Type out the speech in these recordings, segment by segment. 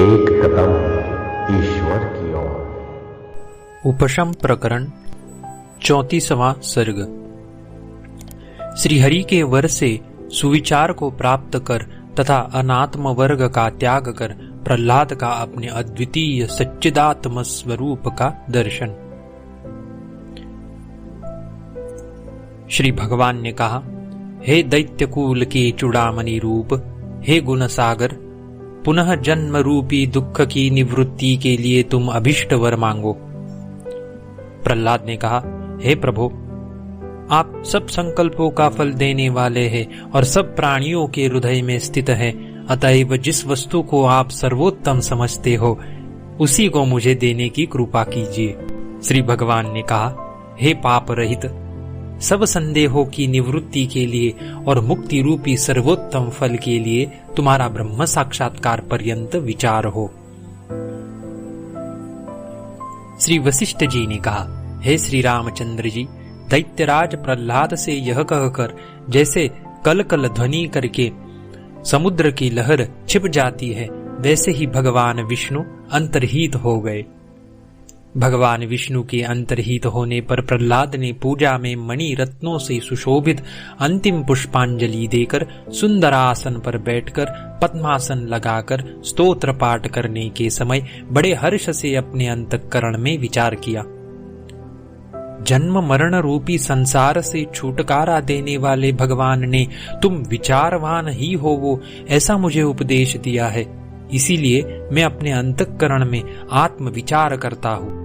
एक कदम ईश्वर की ओर। उपशम प्रकरण 34वां सर्ग। श्रीहरि के वर से सुविचार को प्राप्त कर तथा अनात्म वर्ग का त्याग कर प्रहलाद का अपने अद्वितीय सच्चिदात्म स्वरूप का दर्शन। श्री भगवान ने कहा, हे दैत्यकुल के चूड़ामणि रूप, हे गुण सागर, पुनः जन्म रूपी दुख की निवृत्ति के लिए तुम अभिष्ट वर मांगो। प्रहलाद ने कहा, हे प्रभु, आप सब संकल्पों का फल देने वाले हैं और सब प्राणियों के हृदय में स्थित हैं, अतएव जिस वस्तु को आप सर्वोत्तम समझते हो उसी को मुझे देने की कृपा कीजिए। श्री भगवान ने कहा, हे पाप रहित, सब संदेहों की निवृत्ति के लिए और मुक्ति रूपी सर्वोत्तम फल के लिए तुम्हारा ब्रह्म साक्षात्कार पर्यंत विचार हो। श्री वशिष्ठ जी ने कहा, हे श्री रामचंद्र जी, दैत्यराज प्रहलाद से यह कहकर जैसे कल कल ध्वनि करके समुद्र की लहर छिप जाती है, वैसे ही भगवान विष्णु अंतर्हित हो गए। भगवान विष्णु के अंतर्हित होने पर प्रहलाद ने पूजा में मणि रत्नों से सुशोभित अंतिम पुष्पांजलि देकर सुंदर आसन पर बैठकर पद्मासन लगाकर स्तोत्र पाठ करने के समय बड़े हर्ष से अपने अंतःकरण में विचार किया। जन्म मरण रूपी संसार से छुटकारा देने वाले भगवान ने तुम विचारवान ही हो वो ऐसा मुझे उपदेश दिया है, इसीलिए मैं अपने अंतःकरण में आत्म विचार करता हूँ।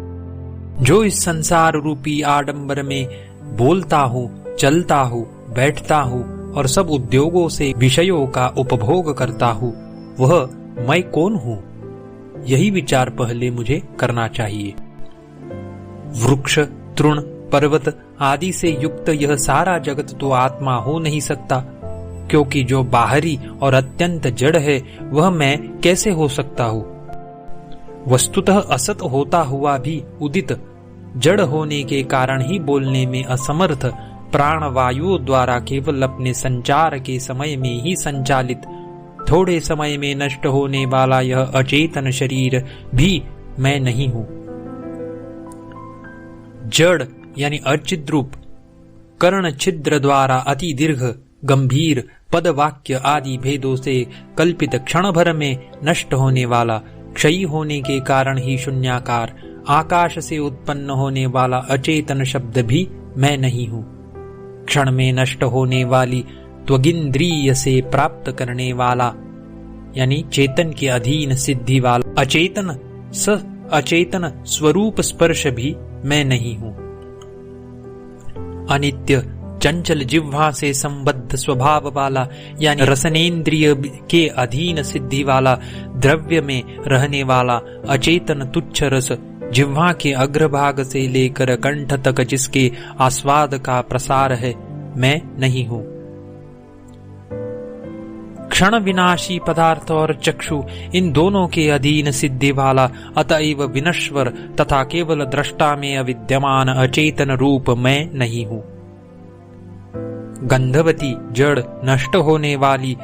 जो इस संसार रूपी आडंबर में बोलता हूँ, चलता हूँ, बैठता हूँ और सब उद्योगों से विषयों का उपभोग करता हूँ, वह मैं कौन हूँ? यही विचार पहले मुझे करना चाहिए। वृक्ष, तृण, पर्वत आदि से युक्त यह सारा जगत तो आत्मा हो नहीं सकता, क्योंकि जो बाहरी और अत्यंत जड़ है वह मैं कैसे हो सकता हूँ? वस्तुतः असत होता हुआ भी उदित जड़ होने के कारण ही बोलने में असमर्थ प्राणवायु द्वारा केवल अपने संचार के समय में ही संचालित थोड़े समय में नष्ट होने वाला यह अचेतन शरीर भी मैं नहीं हूँ। जड़ यानी अचिद्रूप कर्ण छिद्र द्वारा अति दीर्घ गंभीर पद वाक्य आदि भेदों से कल्पित क्षण भर में नष्ट होने वाला क्षयी होने के कारण ही शून्याकार आकाश से उत्पन्न होने वाला अचेतन शब्द भी मैं नहीं हूँ। क्षण में नष्ट होने वाली त्वगिंद्रिय से प्राप्त करने वाला यानी चेतन के अधीन सिद्धि वाला अचेतन स्वरूप स्पर्श भी मैं नहीं हूँ। अनित्य चंचल जिह्वा से संबद्ध स्वभाव वाला यानी रसनेन्द्रिय के अधीन सिद्धि वाला द्रव्य में रहने वाला अचेतन तुच्छ रस जिह्वा के अग्रभाग से लेकर कंठ तक जिसके आस्वाद का प्रसार है, मैं नहीं हूँ। क्षण विनाशी पदार्थ और चक्षु इन दोनों के अधीन सिद्धि वाला अतएव विनश्वर तथा केवल दृष्टा में अविद्यमान अचेतन रूप मैं नहीं हूँ। गंधवती जड़ नष्ट होने वाली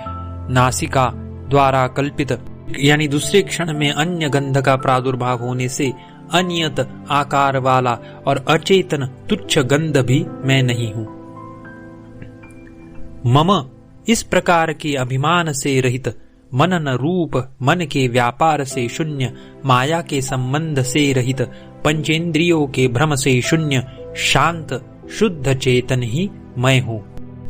नासिका द्वारा कल्पित यानी दूसरे क्षण में अन्य गंध का प्रादुर्भाव होने से अनियत आकार वाला और अचेतन तुच्छ गंध भी मैं नहीं हूँ। मम इस प्रकार के अभिमान से रहित मनन रूप मन के व्यापार से शून्य माया के संबंध से रहित पंचेंद्रियों के भ्रम से शून्य शांत शुद्ध चेतन ही मैं हूँ।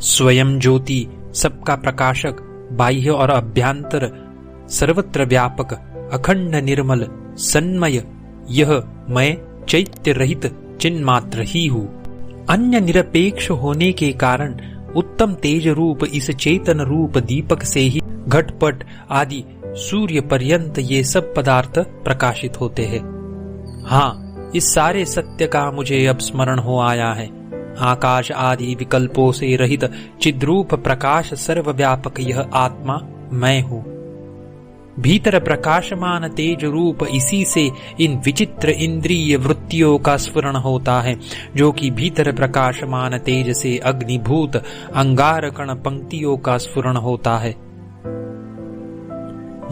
स्वयं ज्योति सबका प्रकाशक बाह्य और अभ्यंतर सर्वत्र व्यापक अखंड निर्मल सन्मय यह मैं चैत्य रहित चिन्मात्र ही हूँ। अन्य निरपेक्ष होने के कारण उत्तम तेज रूप इस चेतन रूप दीपक से ही घटपट आदि सूर्य पर्यंत ये सब पदार्थ प्रकाशित होते हैं। हाँ, इस सारे सत्य का मुझे अब स्मरण हो आया है। आकाश आदि विकल्पों से रहित चिद्रूप प्रकाश सर्वव्यापक यह आत्मा मैं हूँ। भीतर प्रकाशमान तेज रूप इसी से इन विचित्र इंद्रिय वृत्तियों का स्फुरण होता है, जो कि भीतर प्रकाशमान तेज से अग्निभूत अंगारकण पंक्तियों का स्फुरण होता है।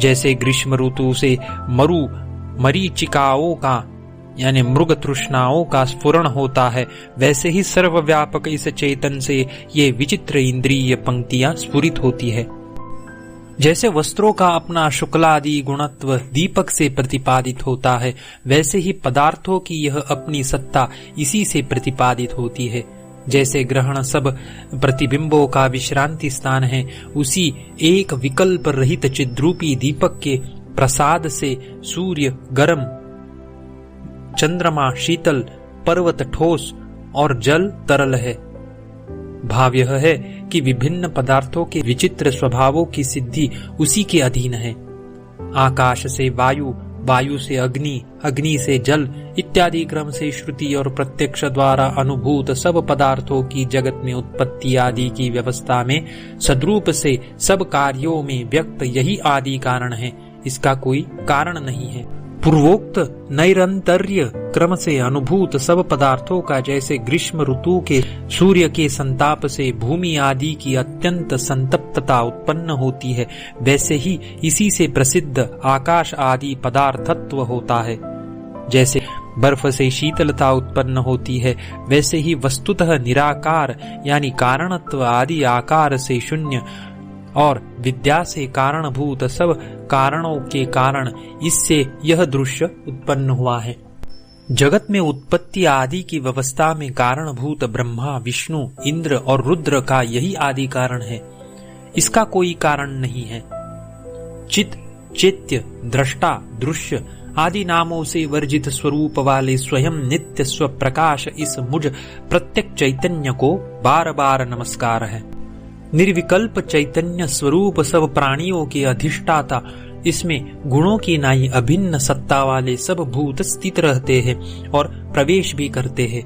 जैसे ग्रीष्म ऋतु से मरीचिकाओं का यानी मृग तृष्णाओं का स्फुरण होता है, वैसे ही सर्वव्यापक इस चेतन से ये विचित्र इंद्रिय पंक्तियां स्फुरित होती है। जैसे वस्त्रों का अपना शुक्लादि गुणत्व दीपक से प्रतिपादित होता है, वैसे ही पदार्थों की यह अपनी सत्ता इसी से प्रतिपादित होती है। जैसे ग्रहण सब प्रतिबिंबों का विश्रांति स्थान है, उसी एक विकल्प रहित चिद्रूपी दीपक के प्रसाद से सूर्य गर्म, चंद्रमा शीतल, पर्वत ठोस और जल तरल है। भाव यह है कि विभिन्न पदार्थों के विचित्र स्वभावों की सिद्धि उसी के अधीन है। आकाश से वायु, वायु से अग्नि, अग्नि से जल इत्यादि क्रम से श्रुति और प्रत्यक्ष द्वारा अनुभूत सब पदार्थों की जगत में उत्पत्ति आदि की व्यवस्था में सद्रूप से सब कार्यों में व्यक्त यही आदि कारण है, इसका कोई कारण नहीं है। पूर्वोक्त नैरंतर्य क्रम से अनुभूत सब पदार्थों का जैसे ग्रीष्म ऋतु के सूर्य के संताप से भूमि आदि की अत्यंत संतप्तता उत्पन्न होती है, वैसे ही इसी से प्रसिद्ध आकाश आदि पदार्थत्व होता है। जैसे बर्फ से शीतलता उत्पन्न होती है, वैसे ही वस्तुतः निराकार यानी कारणत्व आदि आकार से शून्य और विद्या से कारणभूत सब कारणों के कारण इससे यह दृश्य उत्पन्न हुआ है। जगत में उत्पत्ति आदि की व्यवस्था में कारणभूत ब्रह्मा, विष्णु, इंद्र और रुद्र का यही आदि कारण है, इसका कोई कारण नहीं है। चित, चैत्य, दृष्टा, दृश्य आदि नामों से वर्जित स्वरूप वाले स्वयं नित्य स्वप्रकाश इस मुझ प्रत्यक्ष चैतन्य को बार बार नमस्कार है। निर्विकल्प चैतन्य स्वरूप सब प्राणियों के अधिष्ठाता, इसमें गुणों की नाई अभिन्न सत्ता वाले सब भूत स्थित रहते हैं और प्रवेश भी करते हैं।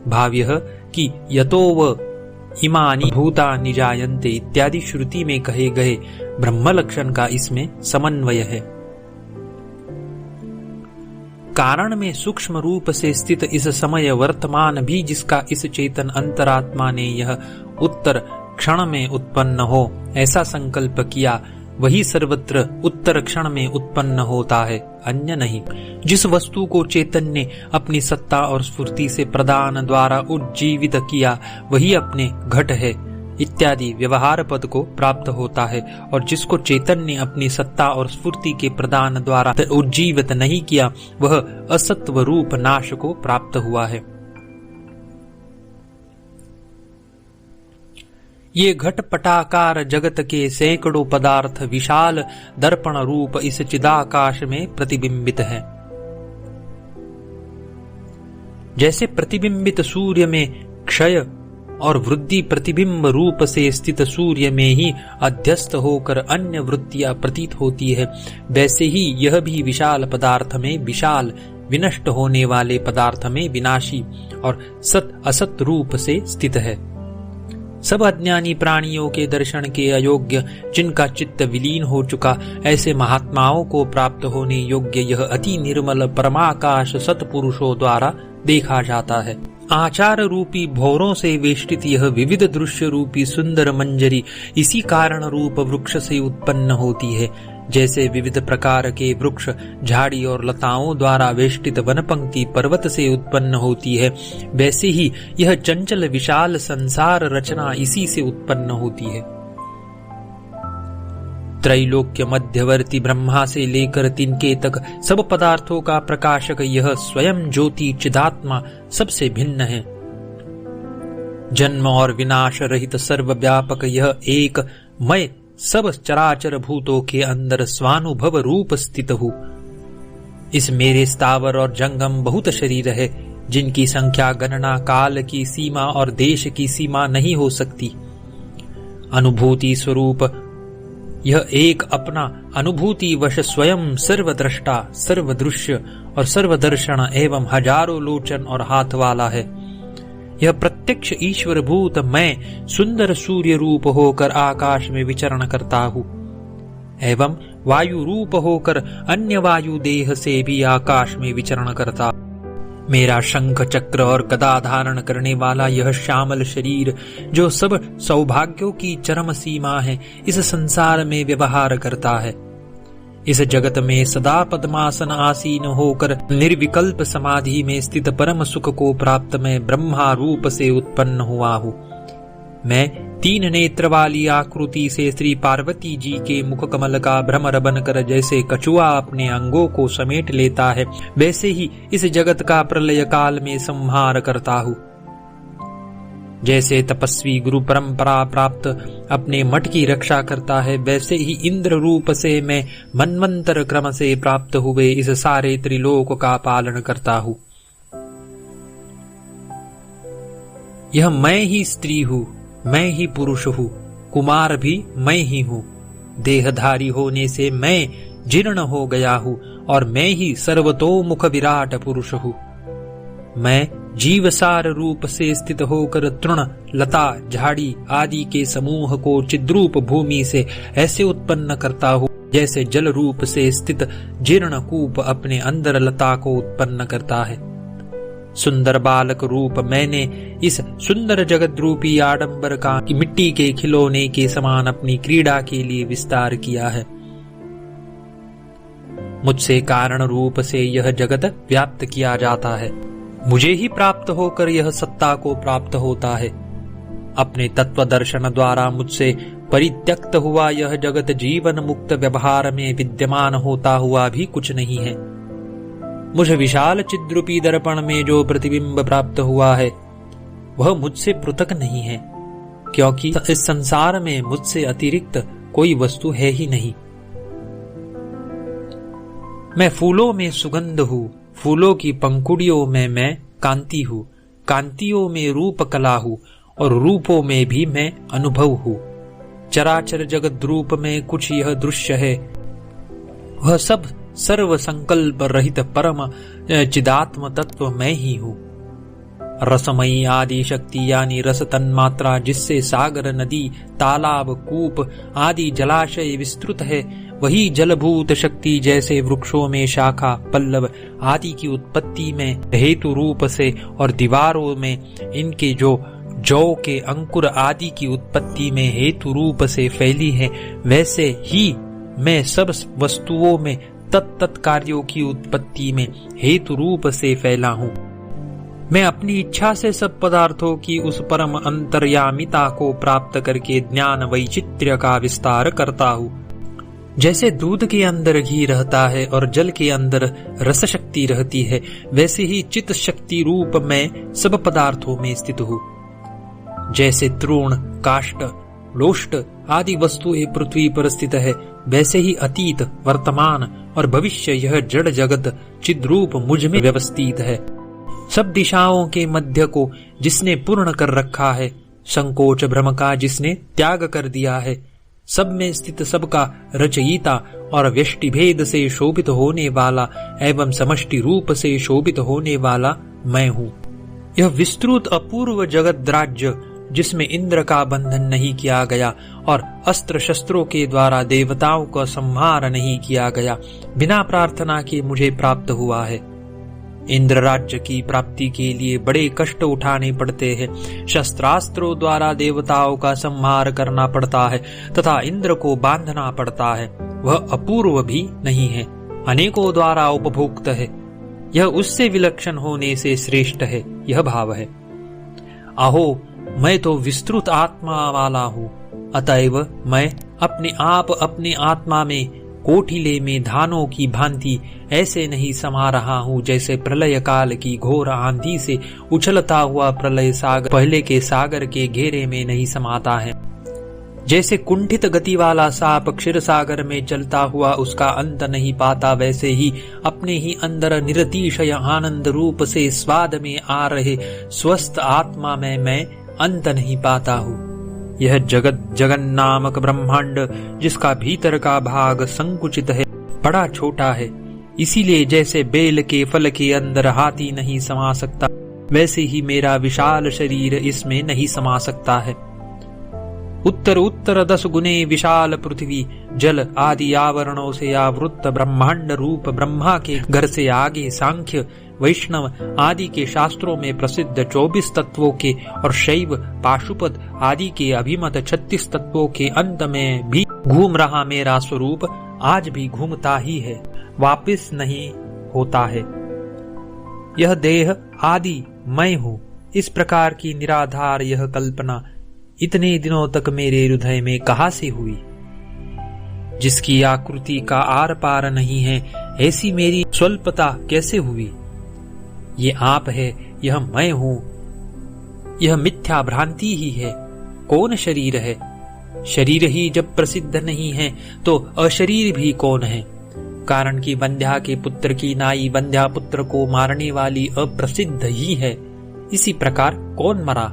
भाव यह कि यतो व इमानि भूतानि जायन्ते इत्यादि श्रुति में कहे गए ब्रह्म लक्षण का इसमें समन्वय है। कारण में सूक्ष्म रूप से स्थित इस समय वर्तमान भी जिसका इस चेतन अंतरात्मा ने यह उत्तर क्षण में उत्पन्न हो ऐसा संकल्प किया, वही सर्वत्र उत्तर क्षण में उत्पन्न होता है, अन्य नहीं। जिस वस्तु को चेतन ने अपनी सत्ता और स्फूर्ति से प्रदान द्वारा उज्जीवित किया, वही अपने घट है इत्यादि व्यवहार पद को प्राप्त होता है, और जिसको चेतन ने अपनी सत्ता और स्फूर्ति के प्रदान द्वारा उज्जीवित नहीं किया, वह असत्व रूप नाश को प्राप्त हुआ है। ये घटपटाकार जगत के सैकड़ों पदार्थ विशाल दर्पण रूप इस चिदाकाश में प्रतिबिंबित है। जैसे प्रतिबिंबित सूर्य में क्षय और वृद्धि प्रतिबिंब रूप से स्थित सूर्य में ही अध्यस्त होकर अन्य वृत्तियां प्रतीत होती है, वैसे ही यह भी विशाल पदार्थ में विशाल, विनष्ट होने वाले पदार्थ में विनाशी और सत असत रूप से स्थित है। सब अज्ञानी प्राणियों के दर्शन के अयोग्य, जिनका चित्त विलीन हो चुका, ऐसे महात्माओं को प्राप्त होने योग्य यह अति निर्मल परमाकाश सत्पुरुषों द्वारा देखा जाता है। आचार रूपी भौरों से वेष्टित यह विविध दृश्य रूपी सुंदर मंजरी इसी कारण रूप वृक्ष से उत्पन्न होती है। जैसे विविध प्रकार के वृक्ष, झाड़ी और लताओं द्वारा वेष्टित वनपंक्ति पर्वत से उत्पन्न होती है, वैसे ही यह चंचल विशाल संसार रचना इसी से उत्पन्न होती है। त्रैलोक्य मध्यवर्ती ब्रह्मा से लेकर तिनके तक सब पदार्थों का प्रकाशक यह स्वयं ज्योति चिदात्मा सबसे भिन्न है। जन्म और विनाश रहित सर्वव्यापक यह एक मैं सब चराचर भूतों के अंदर स्वानुभव रूप स्थित हूँ। इस मेरे स्थावर और जंगम बहुत शरीर है, जिनकी संख्या गणना काल की सीमा और देश की सीमा नहीं हो सकती। अनुभूति स्वरूप यह एक अपना अनुभूति वश स्वयं सर्वद्रष्टा, सर्वदृश्य और सर्वदर्शन एवं हजारों लोचन और हाथ वाला है। यह प्रत्यक्ष ईश्वर भूत मैं सुंदर सूर्य रूप होकर आकाश में विचरण करता हूँ एवं वायु रूप होकर अन्य वायु देह से भी आकाश में विचरण करता। मेरा शंख चक्र और गदा धारण करने वाला यह श्यामल शरीर, जो सब सौभाग्यों की चरम सीमा है, इस संसार में व्यवहार करता है। इस जगत में सदा पद्मासन आसीन होकर निर्विकल्प समाधि में स्थित परम सुख को प्राप्त मैं ब्रह्मा रूप से उत्पन्न हुआ हूँ। मैं 3 नेत्र वाली आकृति से श्री पार्वती जी के मुख कमल का भ्रमर बनकर जैसे कछुआ अपने अंगों को समेट लेता है, वैसे ही इस जगत का प्रलय काल में संहार करता हूँ। जैसे तपस्वी गुरु परंपरा प्राप्त अपने मठ की रक्षा करता है, वैसे ही इंद्र रूप से मैं मनवंतर क्रम से प्राप्त हुए इस सारे त्रिलोक का पालन करता हूँ। यह मैं ही स्त्री हूँ, मैं ही पुरुष हूँ, कुमार भी मैं ही हूँ। देहधारी होने से मैं जीर्ण हो गया हूँ और मैं ही सर्वतोमुख विराट पुरुष हूँ। मैं जीवसार रूप से स्थित होकर तृण, लता, झाड़ी आदि के समूह को चिद्रूप भूमि से ऐसे उत्पन्न करता हूँ जैसे जल रूप से स्थित जीर्ण कूप अपने अंदर लता को उत्पन्न करता है। सुंदर बालक रूप मैंने इस सुंदर जगत रूपी आडंबर का मिट्टी के खिलौने के समान अपनी क्रीड़ा के लिए विस्तार किया है। मुझसे कारण रूप से यह जगत व्याप्त किया जाता है, मुझे ही प्राप्त होकर यह सत्ता को प्राप्त होता है। अपने तत्व दर्शन द्वारा मुझसे परित्यक्त हुआ यह जगत जीवन मुक्त व्यवहार में विद्यमान होता हुआ भी कुछ नहीं है। मुझ विशाल चिद्रूपी दर्पण में जो प्रतिबिंब प्राप्त हुआ है वह मुझसे पृथक नहीं है, क्योंकि इस संसार में मुझसे अतिरिक्त कोई वस्तु है ही नहीं। मैं फूलों में सुगंध हूँ, फूलों की पंखुड़ियों में मैं कांति हूँ, कांतियों में रूप कला हूँ और रूपों में भी मैं अनुभव हूँ। चराचर जगत रूप में कुछ यह दृश्य है, वह सब सर्व संकल्प रहित परम चिदात्म तत्व मैं ही हूँ। रसमयी आदि शक्ति यानी रस तन्मात्रा जिससे सागर, नदी, तालाब, कूप आदि जलाशय विस्तृत है, वही जलभूत शक्ति जैसे वृक्षों में शाखा, पल्लव आदि की उत्पत्ति में हेतु रूप से और दीवारों में इनके जो जौ के अंकुर आदि की उत्पत्ति में हेतु रूप से फैली है, वैसे ही मैं सब वस्तुओं में तत्त कार्यों की उत्पत्ति में हेतु रूप से फैला हूँ। मैं अपनी इच्छा से सब पदार्थों की उस परम अंतर्यामिता को प्राप्त करके ज्ञान वैचित्र्य का विस्तार करता हूँ। जैसे दूध के अंदर घी रहता है और जल के अंदर रस शक्ति रहती है, वैसे ही चित्त शक्ति रूप में सब पदार्थों में स्थित हूँ। जैसे तृण, काष्ठ, लोष्ट आदि वस्तुएं पृथ्वी पर स्थित है, वैसे ही अतीत, वर्तमान और भविष्य यह जड़ जगत चिद्रूप मुझ में व्यवस्थित है। सब दिशाओं के मध्य को जिसने पूर्ण कर रखा है, संकोच भ्रम का जिसने त्याग कर दिया है, सब में स्थित सबका रचयिता और व्यष्टि भेद से शोभित होने वाला एवं समष्टि रूप से शोभित होने वाला मैं हूँ। यह विस्तृत अपूर्व जगत राज्य जिसमें इंद्र का बंधन नहीं किया गया और अस्त्र शस्त्रों के द्वारा देवताओं का संहार नहीं किया गया, बिना प्रार्थना के मुझे प्राप्त हुआ है। इंद्र राज्य की प्राप्ति के लिए बड़े कष्ट उठाने पड़ते हैं, शस्त्रास्त्रों द्वारा देवताओं का संहार करना पड़ता है तथा इंद्र को बांधना पड़ता है। वह अपूर्व भी नहीं है, अनेकों द्वारा उपभोक्त है। यह उससे विलक्षण होने से श्रेष्ठ है, यह भाव है। अहो, मैं तो विस्तृत आत्मा वाला हूँ, अतएव मैं अपने आप अपने आत्मा में कोठिले में धानों की भांति ऐसे नहीं समा रहा हूँ जैसे प्रलय काल की घोर आंधी से उछलता हुआ प्रलय सागर पहले के सागर के घेरे में नहीं समाता है। जैसे कुंठित गति वाला साप क्षीर सागर में चलता हुआ उसका अंत नहीं पाता, वैसे ही अपने ही अंदर निरतिशय आनंद रूप से स्वाद में आ रहे स्वस्थ आत्मा में मैं अंत नहीं पाता हूँ। यह जगत जगन नामक ब्रह्मांड जिसका भीतर का भाग संकुचित है, बड़ा छोटा है, इसीलिए जैसे बेल के फल के अंदर हाथी नहीं समा सकता, वैसे ही मेरा विशाल शरीर इसमें नहीं समा सकता है। उत्तर उत्तर 10 गुने विशाल पृथ्वी जल आदि आवरणों से आवृत्त ब्रह्मांड रूप ब्रह्मा के घर से आगे सांख्य, वैष्णव आदि के शास्त्रों में प्रसिद्ध 24 तत्वों के और शैव, पाशुपत आदि के अभिमत 36 तत्वों के अंत में भी घूम रहा मेरा स्वरूप आज भी घूमता ही है, वापस नहीं होता है। यह देह आदि मैं हूँ, इस प्रकार की निराधार यह कल्पना इतने दिनों तक मेरे हृदय में कहाँ से हुई? जिसकी आकृति का आर पार नहीं है, ऐसी मेरी स्वल्पता कैसे हुई? ये आप है, यह मैं हूँ, यह मिथ्या भ्रांति ही है। कौन शरीर है? शरीर ही जब प्रसिद्ध नहीं है तो अशरीर भी कौन है? कारण कि वंध्या के पुत्र की नाई वंध्या पुत्र को मारने वाली अप्रसिद्ध ही है। इसी प्रकार कौन मरा?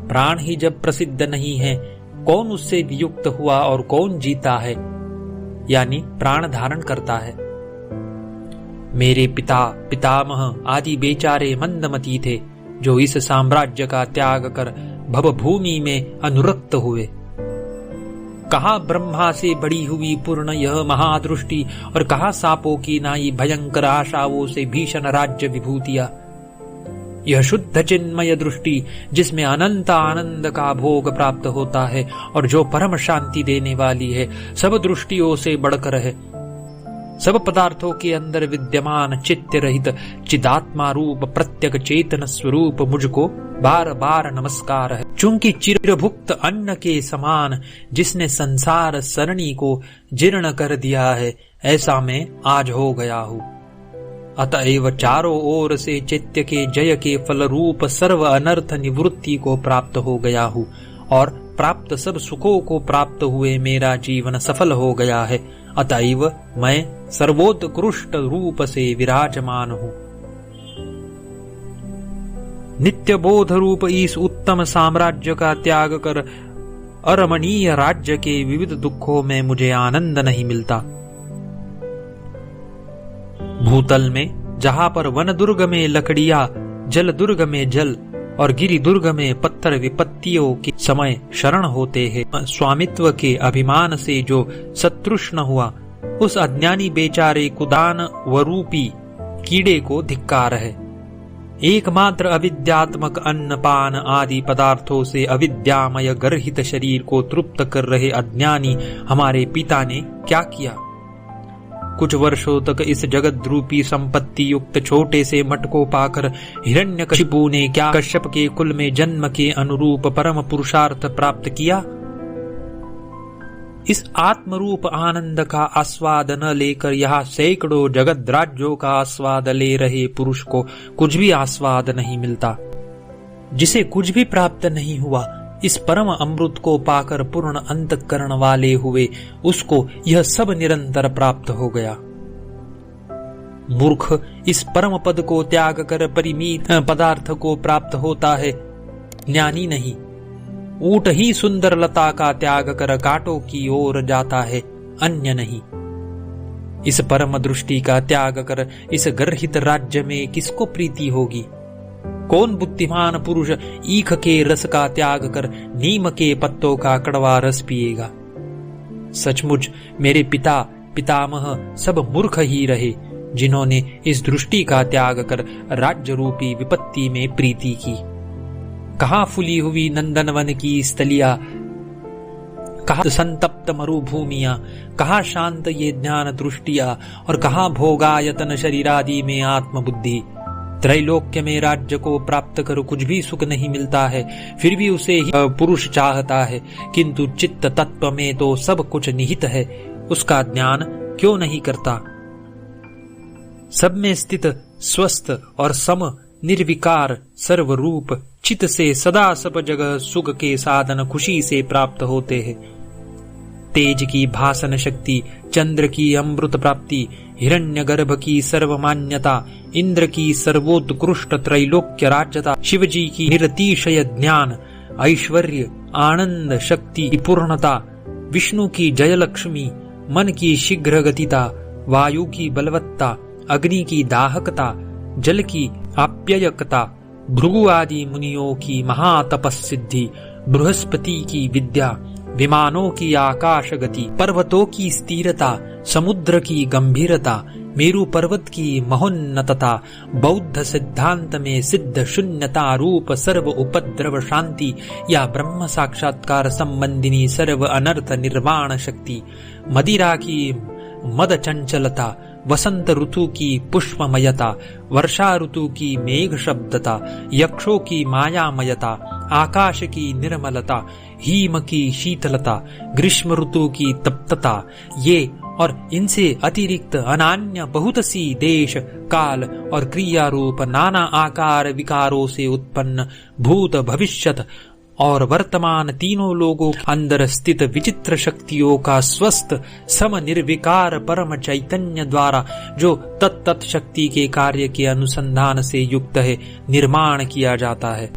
प्राण ही जब प्रसिद्ध नहीं है, कौन उससे वियुक्त हुआ और कौन जीता है, यानी प्राण धारण करता है। मेरे पिता पितामह आदि बेचारे मंदमती थे, जो इस साम्राज्य का त्याग कर भवभूमि में अनुरक्त हुए। कहा ब्रह्मा से बड़ी हुई पूर्ण यह महादृष्टि, और कहा सापों की नाई भयंकर आशाओं से भीषण राज्य विभूतियां। यह शुद्ध चिन्मय दृष्टि, जिसमें अनंत आनंद का भोग प्राप्त होता है और जो परम शांति देने वाली है, सब दृष्टियों से बढ़कर है। सब पदार्थों के अंदर विद्यमान चित्त रहित चिदात्मा रूप प्रत्यक चेतन स्वरूप मुझको बार बार नमस्कार है। चूंकि चिरभुक्त अन्न के समान जिसने संसार सरणी को जीर्ण कर दिया है, ऐसा मैं आज हो गया हूँ। अतएव चारों ओर से चित्त के जय के फल रूप सर्व अनर्थ निवृत्ति को प्राप्त हो गया हूँ, और प्राप्त सब सुखों को प्राप्त हुए मेरा जीवन सफल हो गया है। अतएव मैं सर्वोत्कृष्ट रूप से विराजमान हूँ। नित्य बोध रूप इस उत्तम साम्राज्य का त्याग कर अरमणीय राज्य के विविध दुखों में मुझे आनंद नहीं मिलता। भूतल में जहाँ पर वन दुर्ग में लकड़ियां, जल दुर्ग में जल और गिरि दुर्ग में पत्थर विपत्तियों के समय शरण होते हैं, स्वामित्व के अभिमान से जो सतृष्ण हुआ, उस अज्ञानी बेचारे कुदान वरूपी कीड़े को धिक्कार है। एकमात्र अविद्यात्मक अन्न पान आदि पदार्थों से अविद्यामय गर्हित शरीर को तृप्त कर रहे अज्ञानी हमारे पिता ने क्या किया? कुछ वर्षों तक इस जगत रूपी संपत्ति युक्त छोटे से मठ को पाकर हिरण्यकशिपु ने क्या कश्यप के कुल में जन्म के अनुरूप परम पुरुषार्थ प्राप्त किया? इस आत्मरूप आनंद का आस्वाद न लेकर यहाँ सैकड़ों जगत राज्यों का आस्वाद ले रहे पुरुष को कुछ भी आस्वाद नहीं मिलता। जिसे कुछ भी प्राप्त नहीं हुआ, इस परम अमृत को पाकर पूर्ण अंतःकरण वाले हुए उसको यह सब निरंतर प्राप्त हो गया। मूर्ख इस परम पद को त्याग कर परिमित पदार्थ को प्राप्त होता है, ज्ञानी नहीं। ऊंट ही सुंदर लता का त्याग कर कांटों की ओर जाता है, अन्य नहीं। इस परम दृष्टि का त्याग कर इस गर्हित राज्य में किसको प्रीति होगी? कौन बुद्धिमान पुरुष ईख के रस का त्याग कर नीम के पत्तों का कड़वा रस पिएगा? सचमुच मेरे पिता पितामह सब मूर्ख ही रहे, जिन्होंने इस दृष्टि का त्याग कर राज्य रूपी विपत्ति में प्रीति की। कहाँ फुली हुई नंदनवन की स्थलियां, कहाँ संतप्त मरुभूमियां, कहाँ शांत ये ज्ञान दृष्टिया, और कहाँ भोगायतन शरीरादि में आत्मबुद्धि। त्रैलोक्य में राज्य को प्राप्त कर कुछ भी सुख नहीं मिलता है, फिर भी उसे ही पुरुष चाहता है, किंतु चित्त तत्व में तो सब कुछ निहित है, उसका ज्ञान क्यों नहीं करता? सब में स्थित स्वस्थ और सम निर्विकार सर्वरूप चित्त से सदा सब जगह सुख के साधन खुशी से प्राप्त होते हैं। तेज की भासन शक्ति, चंद्र की अमृत प्राप्ति, हिरण्यगर्भ की सर्वमान्यता, इंद्र की सर्वोत्कृष्ट त्रैलोक्य राज्यता, शिवजी की निरतिशय ज्ञान, ऐश्वर्य, आनंद, शक्ति की पूर्णता, विष्णु की जयलक्ष्मी, मन की शीघ्र गतिता, वायु की बलवत्ता, अग्नि की दाहकता, जल की आप्यायकता, भृगु आदि मुनियों की महातपस्सिद्धि, बृहस्पति की विद्या, विमानों की आकाश गति, पर्वतों की स्थिरता, समुद्र की गंभीरता, मेरु पर्वत की महोन्नतता, बौद्ध सिद्धांत में सिद्ध शून्यता रूप सर्व उपद्रव शांति या ब्रह्म साक्षात्कार संबंधिनी सर्व अनर्थ निर्वाण शक्ति, मदिरा की मद चंचलता, वसंत ऋतु की पुष्पमयता, वर्षा ऋतु की मेघ शब्दता, यक्षों की मायामयता, आकाश की निर्मलता, हिम की शीतलता, ग्रीष्म ऋतु की तप्तता, ये और इनसे अतिरिक्त अनान्य बहुत सी देश, काल और क्रिया रूप नाना आकार विकारों से उत्पन्न भूत, भविष्यत और वर्तमान तीनों लोगों के अंदर स्थित विचित्र शक्तियों का स्वस्थ सम निर्विकार परम चैतन्य द्वारा जो तत्त शक्ति के कार्य के अनुसंधान से युक्त है निर्माण किया जाता है।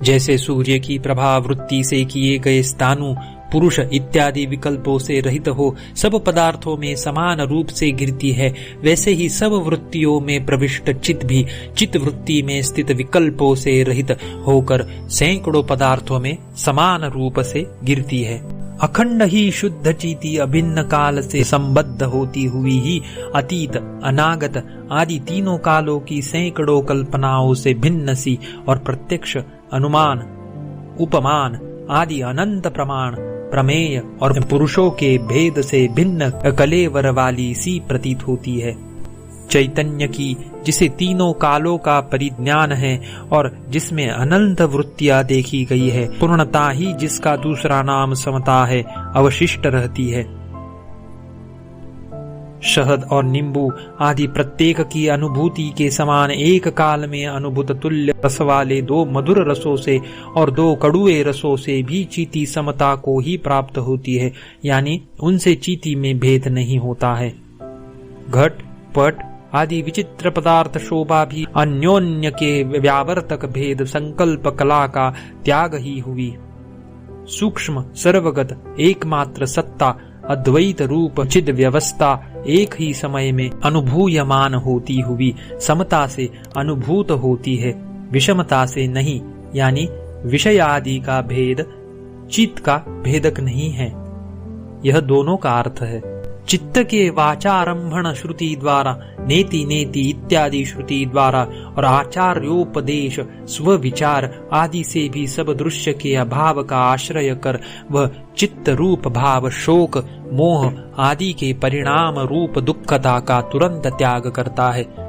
जैसे सूर्य की प्रभा वृत्ति से किए गए स्थानु, पुरुष इत्यादि विकल्पों से रहित हो सब पदार्थों में समान रूप से गिरती है, वैसे ही सब वृत्तियों में प्रविष्ट चित्त भी चित्त वृत्ति में स्थित विकल्पों से रहित होकर सैकड़ों पदार्थों में समान रूप से गिरती है। अखंड ही शुद्ध चीति अभिन्न काल से संबद्ध होती हुई ही अतीत, अनागत आदि तीनों कालों की सैकड़ों कल्पनाओं से भिन्न सी और प्रत्यक्ष, अनुमान, उपमान आदि अनंत प्रमाण, प्रमेय और पुरुषों के भेद से भिन्न कलेवर वाली सी प्रतीत होती है। चैतन्य की जिसे तीनों कालों का परिज्ञान है और जिसमें अनंत वृत्तियां देखी गई है, पूर्णता ही जिसका दूसरा नाम समता है, अवशिष्ट रहती है। शहद और नींबू आदि प्रत्येक की अनुभूति के समान एक काल में अनुभूत तुल्य रस वाले दो मधुर रसों से और दो कड़ुए रसों से भी चीति समता को ही प्राप्त होती है, यानी उनसे चीति में भेद नहीं होता है। घट, पट आदि विचित्र पदार्थ शोभा भी अन्योन्य के व्यावर्तक भेद संकल्प कला का त्याग ही हुई। सूक्ष्म सर्वगत एकमात्र सत्ता अद्वैत रूप चिद व्यवस्था एक ही समय में अनुभूयमान होती हुई समता से अनुभूत होती है, विषमता से नहीं, यानी विषय आदि का भेद चित्त का भेदक नहीं है। यह दोनों का अर्थ है। चित्त के वाचारंभण श्रुति द्वारा, नेति नेति इत्यादि श्रुति द्वारा और आचार्योपदेश स्वविचार आदि से भी सब दृश्य के अभाव का आश्रय कर वह चित्त रूप भाव, शोक, मोह आदि के परिणाम रूप दुखता का तुरंत त्याग करता है।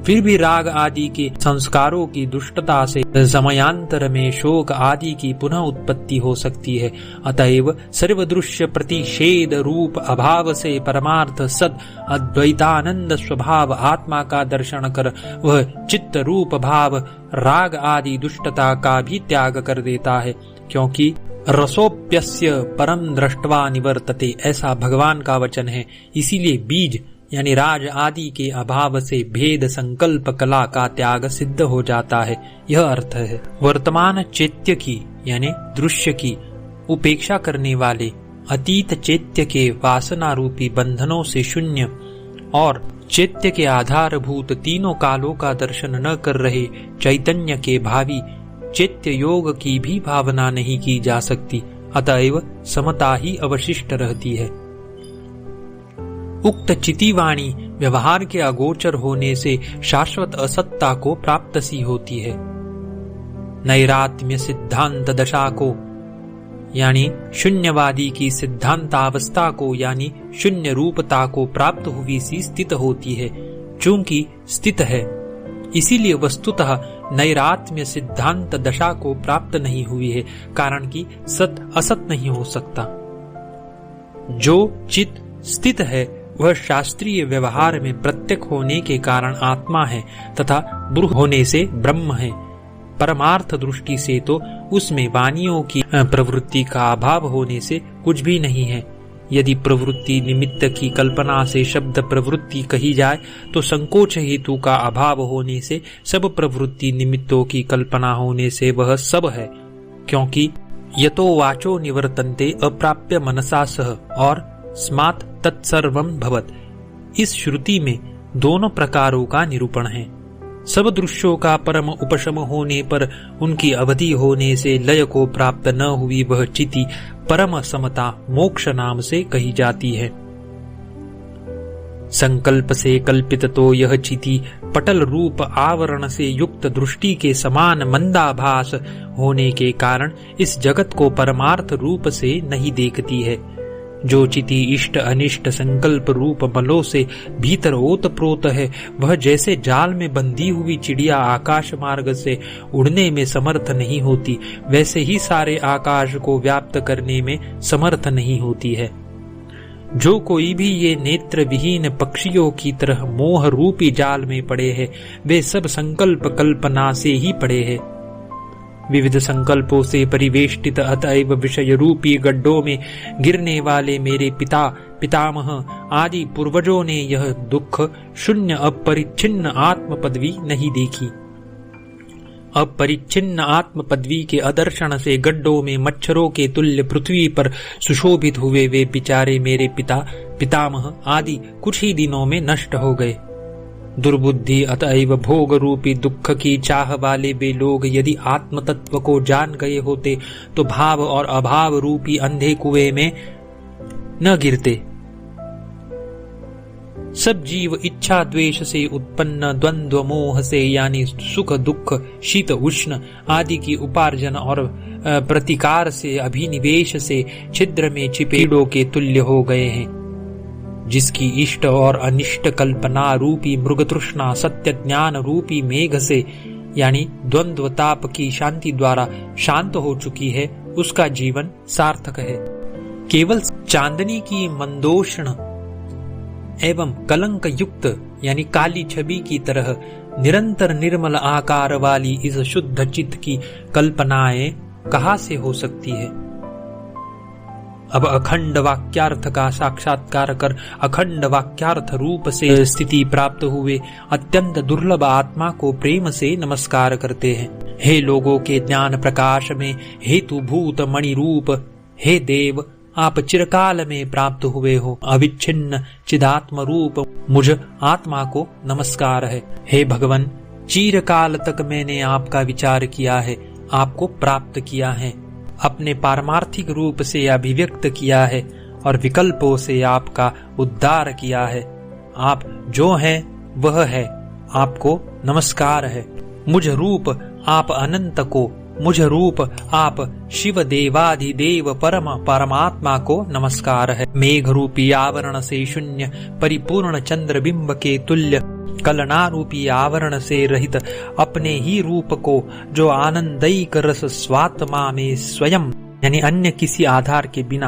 फिर भी राग आदि के संस्कारों की दुष्टता से समयांतर में शोक आदि की पुनः उत्पत्ति हो सकती है। अतएव सर्वदृश्य प्रतिषेध रूप अभाव से परमार्थ सद अद्वैतानंद स्वभाव आत्मा का दर्शन कर वह चित्त रूप भाव राग आदि दुष्टता का भी त्याग कर देता है, क्योंकि रसोप्यस्य परम दृष्ट्वा निवर्तते, ऐसा भगवान का वचन है। इसीलिए बीज यानी राज आदि के अभाव से भेद संकल्प कला का त्याग सिद्ध हो जाता है। यह अर्थ है। वर्तमान चैत्य की यानी दृश्य की उपेक्षा करने वाले अतीत चैत्य के वासना रूपी बंधनों से शून्य और चैत्य के आधारभूत तीनों कालों का दर्शन न कर रहे चैतन्य के भावी चैत्य योग की भी भावना नहीं की जा सकती। अतएव समता ही अवशिष्ट रहती है। उक्त चितिवाणी व्यवहार के अगोचर होने से शाश्वत असत्ता को प्राप्त सी होती है। नैरात्म्य सिद्धांत दशा को यानी शून्यवादी की सिद्धांतावस्था को यानी शून्य रूपता को प्राप्त हुई सी स्थित होती है। चूंकि स्थित है इसीलिए वस्तुतः नैरात्म्य सिद्धांत दशा को प्राप्त नहीं हुई है, कारण कि सत असत नहीं हो सकता। जो चित स्थित है वह शास्त्रीय व्यवहार में प्रत्यक्ष होने के कारण आत्मा है तथा ब्रूह होने से ब्रह्म है। परमार्थ दृष्टि से तो उसमें वाणियों की प्रवृत्ति का अभाव होने से कुछ भी नहीं है। यदि प्रवृत्ति निमित्त की कल्पना से शब्द प्रवृत्ति कही जाए तो संकोच हेतु का अभाव होने से सब प्रवृत्ति निमित्तों की कल्पना होने से वह सब है, क्योंकि यतो वाचो निवर्तन्ते अप्राप्य मनसा सह और स्मात् तत्सर्वं भवत्। इस श्रुति में दोनों प्रकारों का निरूपण है। सब दृश्यों का परम उपशम होने पर उनकी अवधि होने से लय को प्राप्त न हुई वह चिति परम समता मोक्ष नाम से कही जाती है। संकल्प से कल्पित तो यह चिति पटल रूप आवरण से युक्त दृष्टि के समान मंदाभास होने के कारण इस जगत को परमार्थ रूप से नहीं देखती है। जो चिति इष्ट अनिष्ट संकल्प रूप बलों से भीतर ओतप्रोत है, वह जैसे जाल में बंधी हुई चिड़िया आकाश मार्ग से उड़ने में समर्थ नहीं होती, वैसे ही सारे आकाश को व्याप्त करने में समर्थ नहीं होती है। जो कोई भी ये नेत्र विहीन पक्षियों की तरह मोह रूपी जाल में पड़े हैं, वे सब संकल्प कल्पना से ही पड़े हैं। विविध संकल्पों से परिवेष्टित अतएव विषय रूपी गड्ढों में गिरने वाले मेरे पिता पितामह आदि पूर्वजों ने यह दुख शून्य अपरिच्छिन्न आत्म पदवी नहीं देखी। अपरिच्छिन्न आत्म पदवी के अदर्शन से गड्ढों में मच्छरों के तुल्य पृथ्वी पर सुशोभित हुए वे बेचारे मेरे पिता पितामह आदि कुछ ही दिनों में नष्ट हो गए। दुर्बुद्धि अतएव भोग रूपी दुख की चाह वाले वे लोग यदि आत्म तत्व को जान गए होते तो भाव और अभाव रूपी अंधे कुएं में न गिरते। सब जीव इच्छा द्वेष से उत्पन्न द्वंद्व मोह से यानी सुख दुख शीत उष्ण आदि की उपार्जन और प्रतिकार से अभिनिवेश से छिद्र में छिपे कीड़ों के तुल्य हो गए हैं। जिसकी इष्ट और अनिष्ट कल्पना रूपी मृगतृष्णा सत्य ज्ञान रूपी मेघ से यानी द्वंद्व ताप की शांति द्वारा शांत हो चुकी है, उसका जीवन सार्थक है। केवल चांदनी की मंदोष्ण एवं कलंक युक्त यानी काली छवि की तरह निरंतर निर्मल आकार वाली इस शुद्ध चित्त की कल्पनाएं कहाँ से हो सकती है। अब अखंड वाक्यार्थ का साक्षात्कार कर अखंड वाक्यार्थ रूप से स्थिति प्राप्त हुए अत्यंत दुर्लभ आत्मा को प्रेम से नमस्कार करते हैं। हे लोगों के ज्ञान प्रकाश में हेतुभूत मणि रूप, हे देव आप चिरकाल में प्राप्त हुए हो अविच्छिन्न चिदात्म रूप मुझ आत्मा को नमस्कार है। हे भगवान, चिरकाल तक मैंने आपका विचार किया है, आपको प्राप्त किया है, अपने पारमार्थिक रूप से अभिव्यक्त किया है और विकल्पों से आपका उद्धार किया है। आप जो हैं वह है, आपको नमस्कार है। मुझ रूप आप अनंत को, मुझ रूप आप शिव देवाधिदेव परमात्मा को नमस्कार है। मेघ रूपी आवरण से शून्य परिपूर्ण चंद्र बिंब के तुल्य कलना रूपी आवरण से रहित अपने ही रूप को जो आनंदैक रस स्वात्मा में स्वयं यानी अन्य किसी आधार के बिना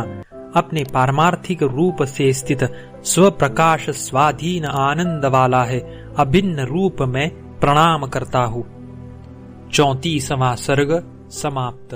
अपने पारमार्थिक रूप से स्थित स्वप्रकाश स्वाधीन आनंद वाला है, अभिन्न रूप में प्रणाम करता हूँ। 34वां सर्ग समाप्त।